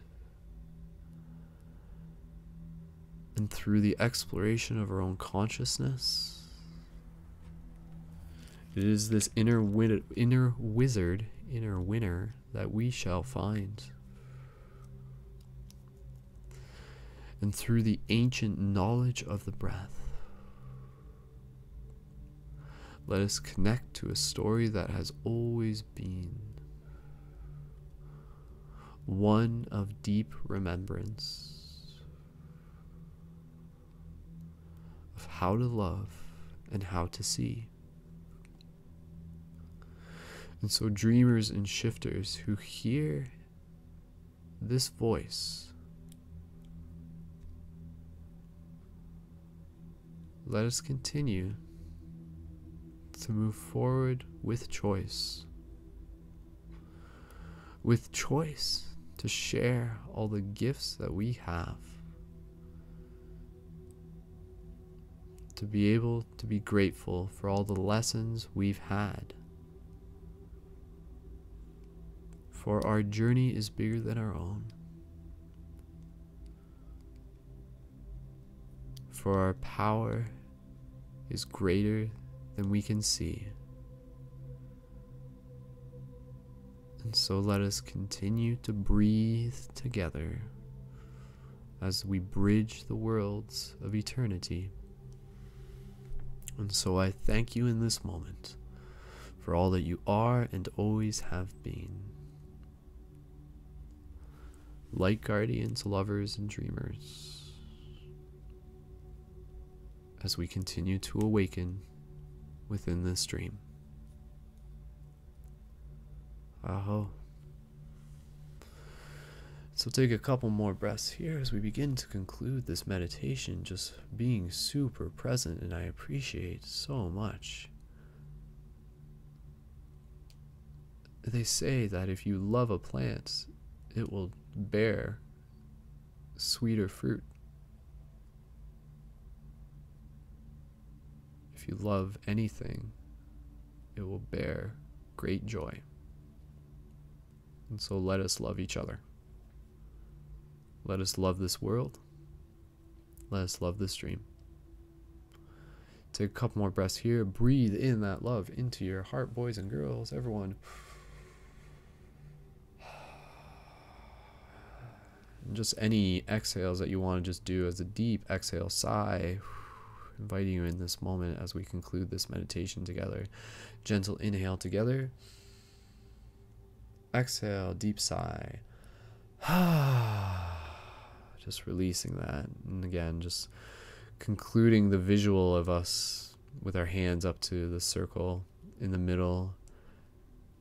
And through the exploration of our own consciousness, it is this inner wizard, inner winner that we shall find. And through the ancient knowledge of the breath, let us connect to a story that has always been one of deep remembrance of how to love and how to see. And so dreamers and shifters who hear this voice, let us continue to move forward with choice to share all the gifts that we have, to be able to be grateful for all the lessons we've had. For our journey is bigger than our own. For our power is greater than we can see. And so let us continue to breathe together as we bridge the worlds of eternity. And so I thank you in this moment for all that you are and always have been. Light guardians, lovers, and dreamers, as we continue to awaken within this dream. Aho. So take a couple more breaths here as we begin to conclude this meditation, just being super present, and I appreciate so much. They say that if you love a plant, it will bear sweeter fruit. If you love anything, it will bear great joy. And so let us love each other. Let us love this world. Let us love this dream. Take a couple more breaths here. Breathe in that love into your heart, boys and girls, everyone. And just any exhales that you want to just do as a deep exhale, sigh, inviting you in this moment as we conclude this meditation together. Gentle inhale together. Exhale, deep sigh. Just releasing that. And again, just concluding the visual of us with our hands up to the circle in the middle.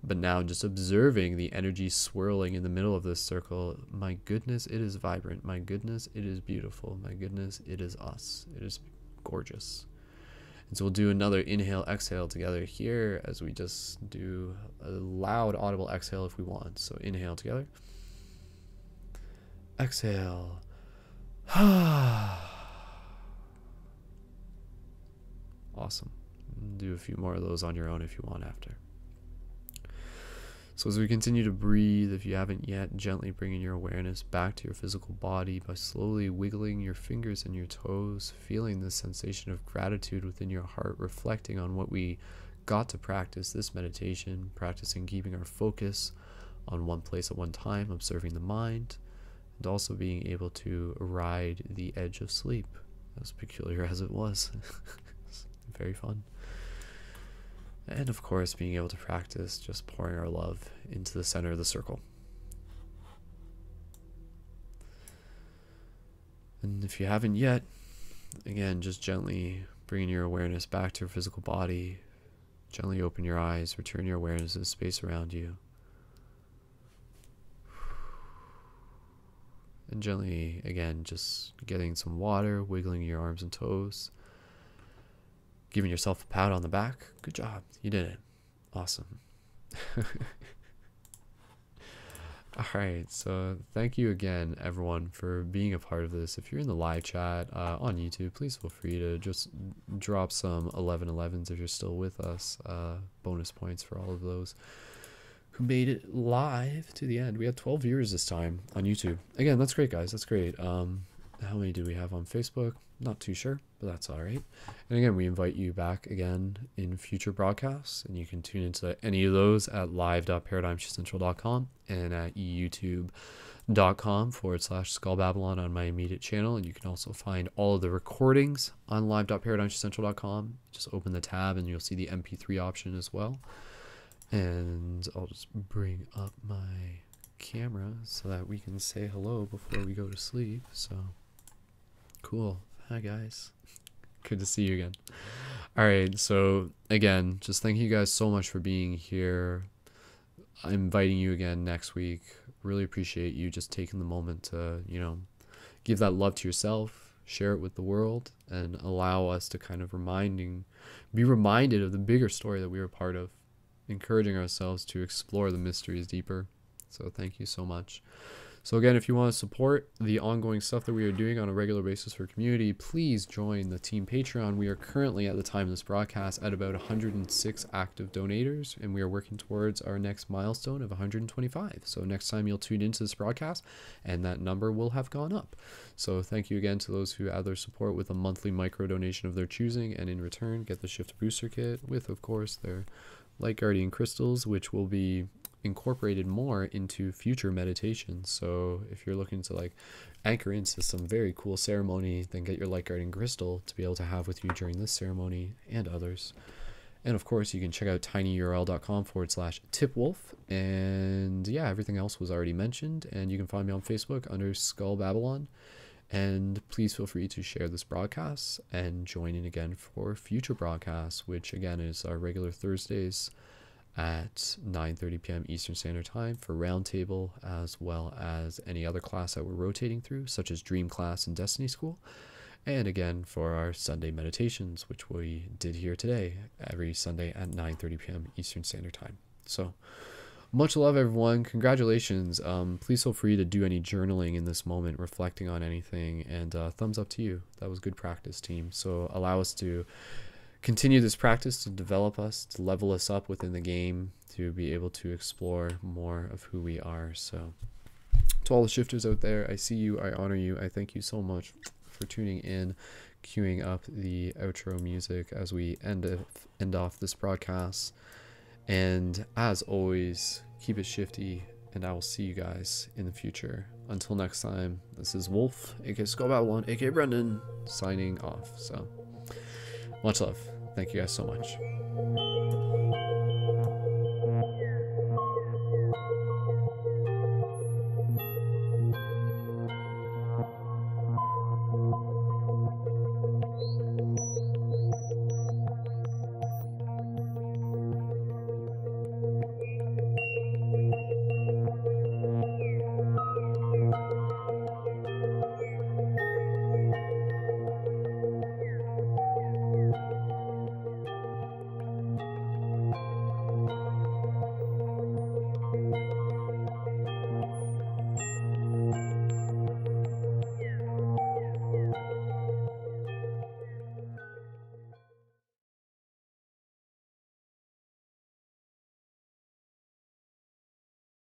But now just observing the energy swirling in the middle of this circle. My goodness, it is vibrant. My goodness, it is beautiful. My goodness, it is us. It is gorgeous. And so we'll do another inhale, exhale together here as we just do a loud, audible exhale if we want. So inhale together. Exhale. Awesome. Do a few more of those on your own if you want after. So as we continue to breathe, if you haven't yet, gently bringing your awareness back to your physical body by slowly wiggling your fingers and your toes, feeling the sensation of gratitude within your heart, reflecting on what we got to practice this meditation, practicing keeping our focus on one place at one time, observing the mind, and also being able to ride the edge of sleep, as peculiar as it was. It's very fun. And of course, being able to practice just pouring our love into the center of the circle. And if you haven't yet, again, just gently bringing your awareness back to your physical body. Gently open your eyes, return your awareness to the space around you. And gently, again, just getting some water, wiggling your arms and toes. Giving yourself a pat on the back. Good job. You did it. Awesome. All right. So thank you again, everyone, for being a part of this. If you're in the live chat on YouTube, please feel free to just drop some 1111s if you're still with us. Bonus points for all of those who made it live to the end. We had 12 viewers this time on YouTube. Again, that's great, guys. That's great. How many do we have on Facebook? Not too sure, but that's all right. And again, we invite you back again in future broadcasts, and you can tune into any of those at live.paradigmshiftcentral.com and at youtube.com/skullbabylon on my immediate channel. And you can also find all of the recordings on live.paradigmshiftcentral.com. Just open the tab and you'll see the MP3 option as well. And I'll just bring up my camera so that we can say hello before we go to sleep. So cool. Hi guys, good to see you again. All right, so again, just thank you guys so much for being here. I'm inviting you again next week. Really appreciate you just taking the moment to, give that love to yourself, share it with the world, and allow us to kind of be reminded of the bigger story that we were part of, encouraging ourselves to explore the mysteries deeper. So thank you so much. So again, if you want to support the ongoing stuff that we are doing on a regular basis for community, please join the team Patreon. We are currently, at the time of this broadcast, at about 106 active donators, and we are working towards our next milestone of 125. So next time you'll tune into this broadcast, and that number will have gone up. So thank you again to those who add their support with a monthly micro donation of their choosing, and in return get the Shift Booster Kit with, of course, their Light Guardian crystals, which will be incorporated more into future meditations. So if you're looking to anchor into some very cool ceremony, then get your Light Guardian crystal to be able to have with you during this ceremony and others. And of course, you can check out tinyurl.com/tipwolf. And yeah, everything else was already mentioned. And you can find me on Facebook under Skull Babylon. And please feel free to share this broadcast and join in again for future broadcasts, which again is our regular Thursdays at 9:30 p.m. Eastern Standard Time for Roundtable, as well as any other class that we're rotating through, such as Dream Class and Destiny School. And again, for our Sunday meditations, which we did here today, every Sunday at 9:30 p.m. Eastern Standard Time. So, much love, everyone. Congratulations. Please feel free to do any journaling in this moment, reflecting on anything, and thumbs up to you. That was good practice, team. So allow us to continue this practice, to develop us, to level us up within the game, to be able to explore more of who we are. So to all the shifters out there, I see you, I honor you, I thank you so much for tuning in, queuing up the outro music as we end off this broadcast. And as always, keep it shifty, and I will see you guys in the future. Until next time, this is Wolf, aka Skull Babylon, aka Brendan, signing off. So much love. Thank you guys so much.